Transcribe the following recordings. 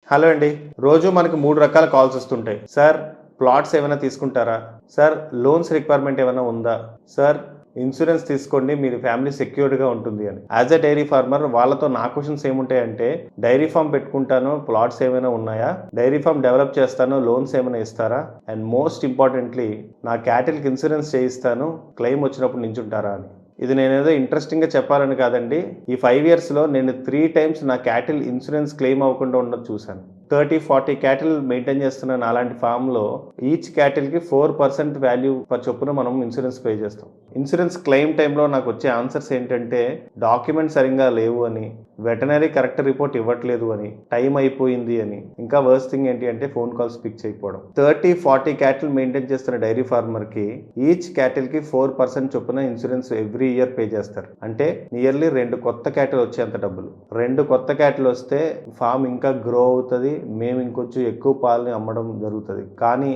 Hello అండి. రోజు మనకు 3 రకాల కాల్స్ వస్తుంటాయి. సార్ ప్లాట్స్ ఏమైనా తీసుకుంటారా? సార్ లోన్స్ రిక్వైర్మెంట్ ఏమైనా ఉందా? సార్ ఇన్సూరెన్స్ తీసుకోండి మీరు ఫ్యామిలీ సెక్యూర్డ్‌గా ఉంటుంది అని. యాస్ ఎ డైరీ ఫార్మర్ వాళ్ళతో నా క్వెషన్స్ ఏముంటాయంటే డైరీ ఫార్మ్ పెట్టుకుంటాను. ప్లాట్స్ ఏమైనా ఉన్నాయా? డైరీ ఫార్మ్ డెవలప్ చేస్తాను. లోన్స్ ఏమైనా ఇస్తారా? అండ్ మోస్ట్ ఇంపార్టెంట్‌లీ నా క్యాటిల్‌కి ఇన్సూరెన్స్ చేయిస్తాను. క్లెయిమ్ వచ్చినప్పుడు నించుంటారా అని. ఇది నేనేదో ఇంట్రెస్టింగ్‌గా చెప్పాలని కాదండి. ఈ 5 ఇయర్స్‌లో నేను 3 టైమ్స్ నా క్యాటిల్ ఇన్సూరెన్స్ క్లెయిమ్ అవ్వకుండా ఉన్నది చూశాను. 30, 40 క్యాటిల్ మెయింటైన్ చేస్తున్న నాలాంటి ఫామ్‌లో ఈచ్ క్యాటిల్‌కి 4% వాల్యూ పర్ చొప్పున మనం ఇన్సూరెన్స్ పే చేస్తాం. ఇన్సూరెన్స్ క్లెయిమ్ టైంలో నాకు వచ్చే ఆన్సర్స్ ఏంటంటే డాక్యుమెంట్స్ సరిగ్గా లేవు అని, వెటనరీ కరెక్ట్ రిపోర్ట్ ఇవ్వట్లేదు అని, టైం అయిపోయింది అని, ఇంకా వర్స్ట్ థింగ్ ఏంటి అంటే ఫోన్ కాల్స్ పిక్ చేయకపోవడం. 30, 40 క్యాటిల్ మెయింటైన్ చేస్తున్న డైరీ ఫార్మర్‌కి ఈచ్ క్యాటిల్‌కి 4% చొప్పున ఇన్సూరెన్స్ ఎవ్రీ ఇయర్ పే చేస్తారు. అంటే నియర్లీ 2 కొత్త క్యాటిల్ వచ్చేంత డబ్బులు. 2 కొత్త క్యాటిల్ వస్తే ఫామ్ ఇంకా గ్రో అవుతది. మేము ఇంకొంచెం ఎక్కువ పాలని అమ్మడం జరుగుతది. కానీ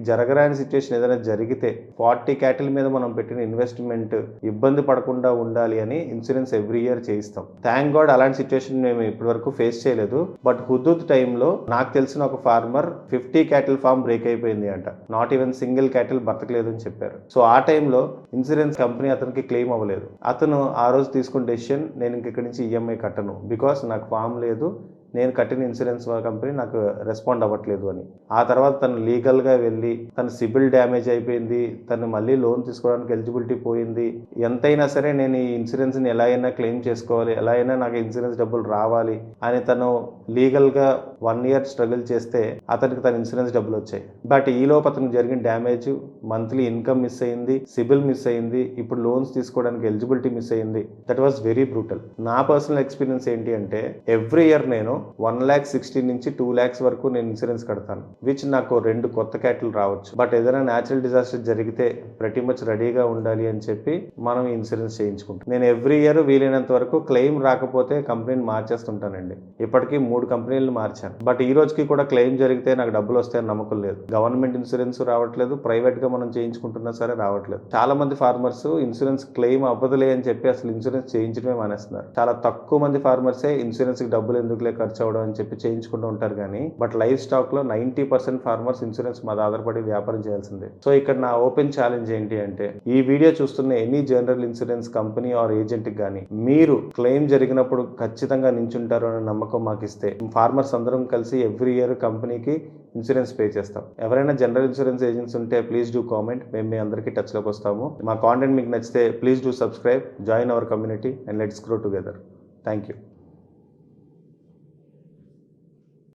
జరగరాని సిట్యుయేషన్ ఏదైనా జరిగితే 40 క్యాటిల్ మీద మనం పెట్టిన ఇన్వెస్ట్‌మెంట్ ఇబ్బంది పడకుండా ఉండాలి అని ఇన్సూరెన్స్ ఎవ్రీ ఇయర్ చేయిస్తాం. థాంక్ గాడ్ అలాంటి సిట్యుయేషన్ మేము ఇప్పటివరకు ఫేస్ చేయలేదు. బట్ హుదూద్ టైంలో నాకు తెలిసిన ఒక ఫార్మర్ 50 క్యాటిల్ ఫామ్ బ్రేక్ అయిపోయింది అంట. నాట్ ఈవెన్ సింగిల్ క్యాటిల్ బతకలేదు అని చెప్పారు. సో ఆ టైంలో ఇన్సూరెన్స్ కంపెనీ అతనికి క్లెయిమ్ అవ్వలేదు. అతను ఆ రోజు తీసుకున్న డెసిషన్ నేను ఇక్కడి నుంచి ఈఎంఐ కట్టను. బికాస్ నాకు ఫామ్ లేదు. నేను కట్టిన ఇన్సూరెన్స్ కంపెనీ నాకు రెస్పాండ్ అవ్వట్లేదు అని. ఆ తర్వాత తను లీగల్‌గా వెళ్ళి తన సిబిల్ డ్యామేజ్ అయిపోయింది. తను మళ్ళీ లోన్ తీసుకోవడానికి ఎలిజిబిలిటీ పోయింది. ఎంతైనా సరే నేను ఈ ఇన్సూరెన్స్‌ని ఎలా అయినా క్లెయిమ్ చేసుకోవాలి. ఎలా అయినా నాకు ఇన్సూరెన్స్ డబ్బులు రావాలి అని తను లీగల్‌గా 1 ఇయర్ స్ట్రగుల్ చేస్తే అతనికి తన ఇన్సూరెన్స్ డబ్బులు వచ్చాయి. బట్ ఈలోపు అతనికి జరిగిన డ్యామేజ్ మంత్లీ ఇన్కమ్ మిస్ అయింది. సిబిల్ మిస్ అయింది. ఇప్పుడు లోన్స్ తీసుకోవడానికి ఎలిజిబిలిటీ మిస్ అయింది. That was very brutal. నా పర్సనల్ ఎక్స్‌పీరియన్స్ ఏంటి అంటే ఎవ్రీ ఇయర్ నేను 1,60,000 నుంచి 2,00,000 వరకు నేను ఇన్సూరెన్స్ కడతాను. విచ్ నాకు 2 కొత్త క్యాటిల్ రావచ్చు. బట్ ఏదైనా న్యాచురల్ డిజాస్టర్ జరిగితే ప్రతి మచ్ రెడీగా ఉండాలి అని చెప్పి మనం ఇన్సూరెన్స్ చేయించుకుంటాం. నేను ఎవ్రీ ఇయర్ వీలైనంత వరకు క్లెయిమ్ రాకపోతే కంపెనీని మార్చేస్తుంటానండి. ఇప్పటికీ 3 కంపెనీలను మార్చాను. బట్ ఈ రోజుకి కూడా క్లెయిమ్ జరిగితే నాకు డబ్బులు వస్తాయని నమ్మకం లేదు. గవర్నమెంట్ ఇన్సూరెన్స్ రావట్లేదు. ప్రైవేట్‌గా మనం చేయించుకుంటున్నా సరే రావట్లేదు. చాలా మంది ఫార్మర్స్ ఇన్సూరెన్స్ క్లెయిమ్ అవ్వదులే అని చెప్పి అసలు ఇన్సూరెన్స్ చేయించడమే మానేస్తున్నారు. చాలా తక్కువ మంది ఫార్మర్సే ఇన్సూరెన్స్‌కి డబ్బులు ఎందుకులే ఖర్చు అవ్వడం అని చెప్పి చేయించుకుంటూ ఉంటారు. కానీ బట్ లైవ్ స్టాక్‌లో 90% ఫార్మర్స్ ఇన్సూరెన్స్ మీద ఆధారపడి వ్యాపారం చేయాల్సిందే. సో ఇక్కడ నా ఓపెన్ ఛాలెంజ్ ఏంటి అంటే ఈ వీడియో చూస్తున్న any general insurance company or ఏజెంట్‌కి కానీ మీరు క్లెయిమ్ జరిగినప్పుడు ఖచ్చితంగా నించుంటారు అనే నమ్మకం మాకు ఇస్తే ఫార్మర్స్ అందరం కలిసి ఎవ్రీ ఇయర్ కంపెనీకి ఇన్సూరెన్స్ పే చేస్తాం. ఎవరైనా జనరల్ ఇన్సూరెన్స్ ఏజెంట్స్ ఉంటే ప్లీజ్ డూ కామెంట్. మేము మీ అందరికీ టచ్‌లోకి వస్తాము. మా కాంటెంట్ మీకు నచ్చితే please do subscribe, join our community and let's grow together. Thank you.